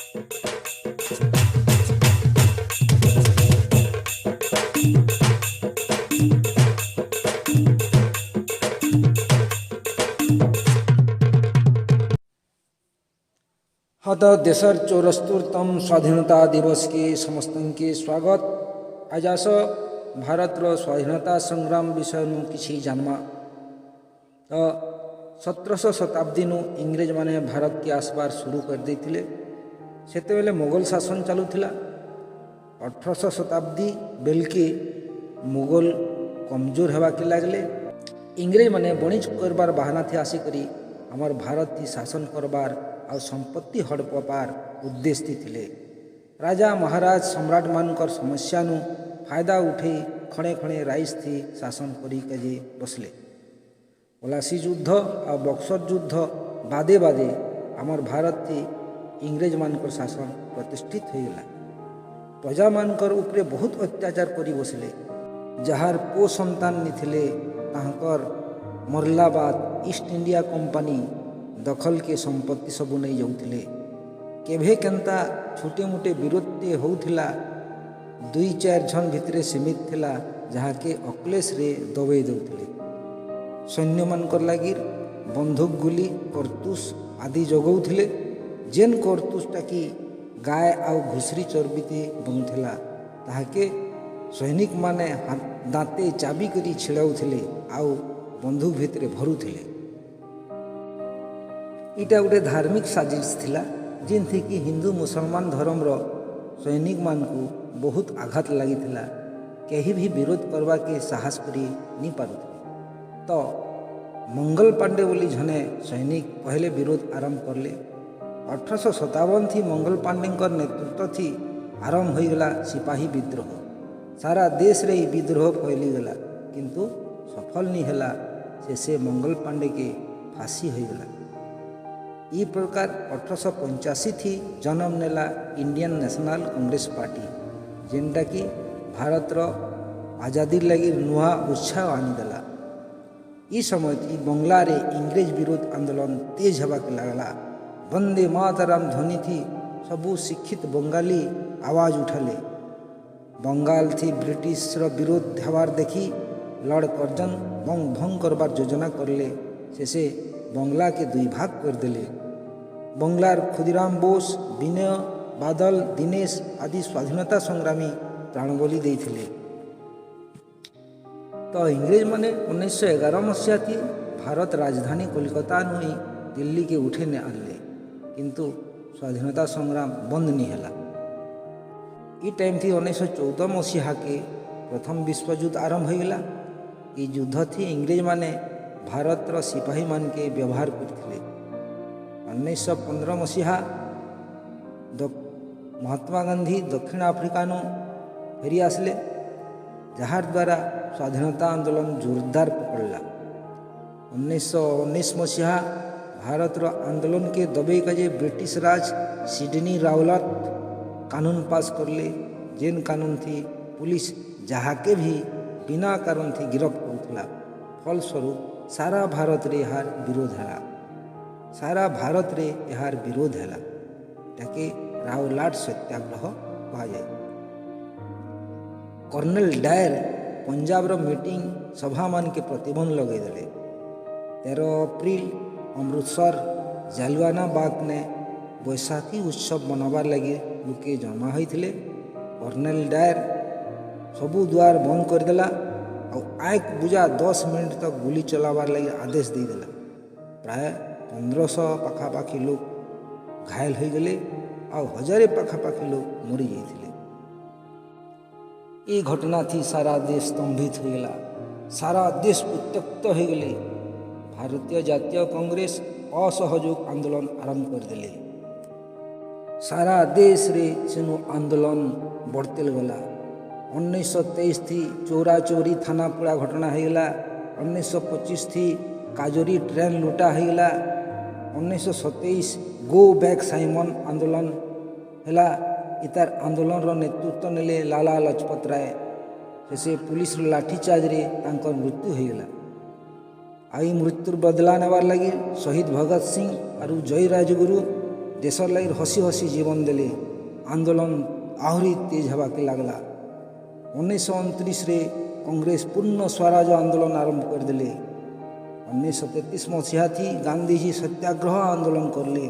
हाँ तो देशर 74तम स्वाधीनता दिवस के समस्त के स्वागत। आज आस भारतर स्वाधीनता संग्राम विषय किसी जानमा। तो 1700 शताब्दी इंग्रेज माने भारत के आसबार शुरू कर देते। सेते बेले मुगल शासन चलुला। 1800 शताब्दी बेलके मुगल कमजोर होगा के लगले। इंग्रेज माने बणिज करबार बहाना थी आसिकरी आमर भारत थी शासन करबार और संपत्ति हड़पवार उद्देश्य थे। राजा महाराज सम्राट मानकर समस्या फायदा उठे खणे खणे राइज थी शासन करी बसले। पलासी युद्ध और बक्सर युद्ध बादे बादे आमर भारत थी इंग्रेज मानकर शासन प्रतिष्ठित हो गला। प्रजा मानकर उपरे बहुत अत्याचार करी बसले। जार पो संतान निथिले ताहकर मरला बाद ईस्ट इंडिया कंपनी दखल के संपत्ति सबू नहीं जाऊले। केभे केंता छोटे मोटे विरोध होउथिला 2-4 जन भितरे सीमित थिला जहाँ के अक्लेश रे दबे दौले। सैन्य मानकर लागिर बंदूक गुली करतूस आदि जगौथिले। जेन करतूसटा कि गाय आउ घुसरी चर्बीते बनुला ताहाके सैनिक माने दाँते चाबी करी छिड़ाउथिले आउ बंदूक भितरे भरुथिले। इटा गोटे धार्मिक साजिश थिला जिनथी कि हिंदू मुसलमान धर्मर सैनिक मान को बहुत आघात लगी थिला। कहीं भी विरोध करवा के साहस करी नहीं पारुथे। तो मंगल पांडे बोली जने सैनिक पहले विरोध आरंभ करले। 1857 थी मंगल पांडे नेतृत्व थी आरंभ हो गला सिपाही विद्रोह। सारा देश रे विद्रोह फैली गला किंतु सफल नहीं हला। से मंगल पांडे के फांसी हो गला। ई प्रकार 1885 थी जन्म नेला इंडियन नेशनल कांग्रेस पार्टी जेनटा कि भारतर आजादी लगी नुआ उत्साह आनीदेला। ई समय थी बंगला रे इंग्रेज विरोध आंदोलन तेज हवा के लगला। वंदे मातरम ध्वनि थी सबू शिक्षित बंगाली आवाज उठाले। बंगाल थी ब्रिटिश विरोध हवार देखी लॉर्ड कर्जन बंग भंग करबार योजना करले। से बंगला के 2 भाग कर दिले। बंगलार खुदीराम बोस विनय बादल दिनेश आदि स्वाधीनता संग्रामी प्राणबली देइथिले। तो इंग्रेज माने 1911 मसीहा थी भारत राजधानी कोलकाता नुई दिल्ली के उठे ने आनले किंतु स्वाधीनता संग्राम बंद नहीं हला। ई टाइम थी 1914 मसीहा के प्रथम विश्व युद्ध आरंभ हो गला। ई युद्ध थी इंग्रेज माने भारतर सिपाही मान के व्यवहार करथिले। 1915 मसीहा महात्मा गांधी दक्षिण आफ्रिका फेरी आसले जार द्वारा स्वाधीनता आंदोलन जोरदार पकड़ला। 1919 मसीहा भारतर आंदोलन के दबे कजे ब्रिटिश राज सिडनी रावलट कानून पास करले। जेन कानून थी पुलिस जहाके भी बिना कारण थी गिरफ्त करुला। फलस्वरूप सारा भारत रे यार विरोध है। सारा भारत रे यार विरोध है ताके रावलाट सत्याग्रह कहा जाए। कर्नल डायर पंजाब रो मीटिंग सभा मान के प्रतिबंध लगे देले। 13 अप्रैल अमृतसर जालियाना बाग ने बैसाखी उत्सव मनबार लगे लोके जमा होते। कर्नल डायर सबू द्वार बंद करदेला और आँख बुझा 10 मिनट तक गुली चलाबार लगे आदेश देदेला। प्राय 1500 पाखापाखी लोग घायल हो गले और 1000 पाखापाखी लोग मरी जाते। ये घटना थी सारा देश स्तंभित हो गला। सारा देश उत्त्यक्त हो गले। भारतीय जातीय कांग्रेस असहयोग आंदोलन आरंभ कर दिले। सारा देश रे सेनु आंदोलन बढ़ते गला। 1923 थी चोरा चोरी थाना पुरा घटना हो गला। 1925 थी काजोरी ट्रेन लुटा हो गला। 1927 गो बैक साइमन आंदोलन हैला। इतार आंदोलन रो नेतृत्व नेले लाला लजपत राय। से पुलिस लाठीचार्ज रे तांकर मृत्यु हो गला। आई मृत्युर बदला नेबार लगी शहीद भगत सिंह और जय राजगुरु देशर लगी हसी हसी जीवन देले। आंदोलन आहरी तेज हेबाके लागला। 1929 कांग्रेस पूर्ण स्वराज आंदोलन आरंभ करदेले। 1933 मसीहा थी गांधीजी सत्याग्रह आंदोलन करले।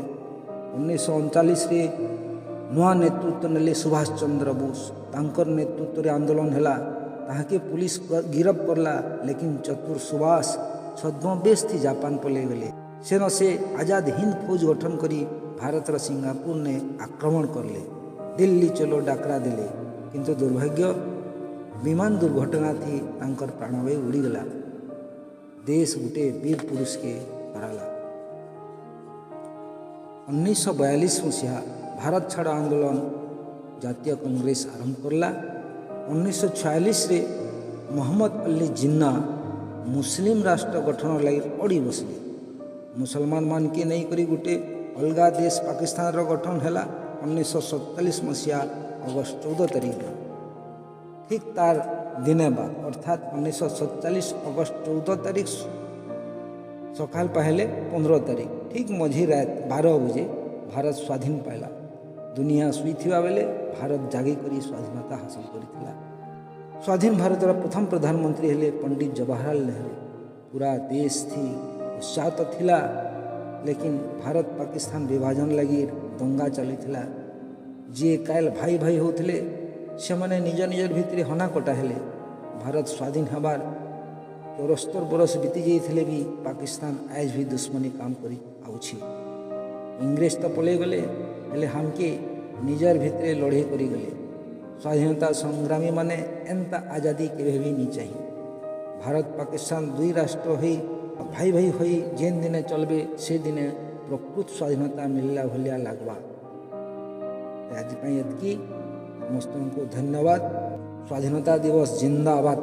1939 नुआ नेतृत्व नेले सुभाष चंद्र बोस। तांकर नेतृत्व रे आंदोलन हैला। ताहाके पुलिस गिरफ्त करला, लेकिन चतुर सुभाष छद्मवेश थी जापान पलै गले। सेन से आजाद हिंद फौज गठन करी भारत र सिंगापुर ने आक्रमण करले। दिल्ली चलो डाकरा देले, किंतु दुर्भाग्य विमान दुर्घटना थी तांकर प्राणवायु उड़ीगला। देश गुटे वीर पुरुष के हराला। 1942 मसीहा भारत छाड़ आंदोलन जातीय कांग्रेस आरंभ करला। 1946 रे मोहम्मद अली जिन्ना मुस्लिम राष्ट्र गठन लगी अड़ी बसले। मुसलमान मान के नहीं करी गुटे अलगा देश पाकिस्तान रो गठन हैला 1947 मसीहा अगस्त 14 तारीख। ठीक तार दिने बाद अर्थात 1947 अगस्त 14 तारीख सकाल पहले 15 तारीख ठीक मझी रात 12 बजे भारत स्वाधीन पाइला। दुनिया शुईथिबा बेले भारत जागी करी स्वाधीनता हासिल करिथिला। स्वाधीन भारत प्रथम प्रधानमंत्री हेले पंडित जवाहरलाल नेहरू। पूरा देश थी उत्साह तो थिला, लेकिन भारत पाकिस्तान विभाजन लगी दंगा चलीथिला। जे काल भाई भाई होथिले से माने निज निजर भितरे हना कटा हेले। भारत स्वाधीन हबार 74 बरस बीती जाइथिले भी पाकिस्तान आज भी दुश्मनी काम करी आउछि। इंग्रेज तो पलै गले, हेले हमके निजर भितरे लड़े करी गले। स्वाधीनता संग्रामी माने एंता आज़ादी केवे भी नहीं चाहिए। भारत पाकिस्तान दुई राष्ट्र होई भाई भाई होई जेन दिने चलबे से दिने प्रकृत स्वाधीनता मिलला भलिया लागवा। आज एतकी समस्त को धन्यवाद। स्वाधीनता दिवस जिंदाबाद।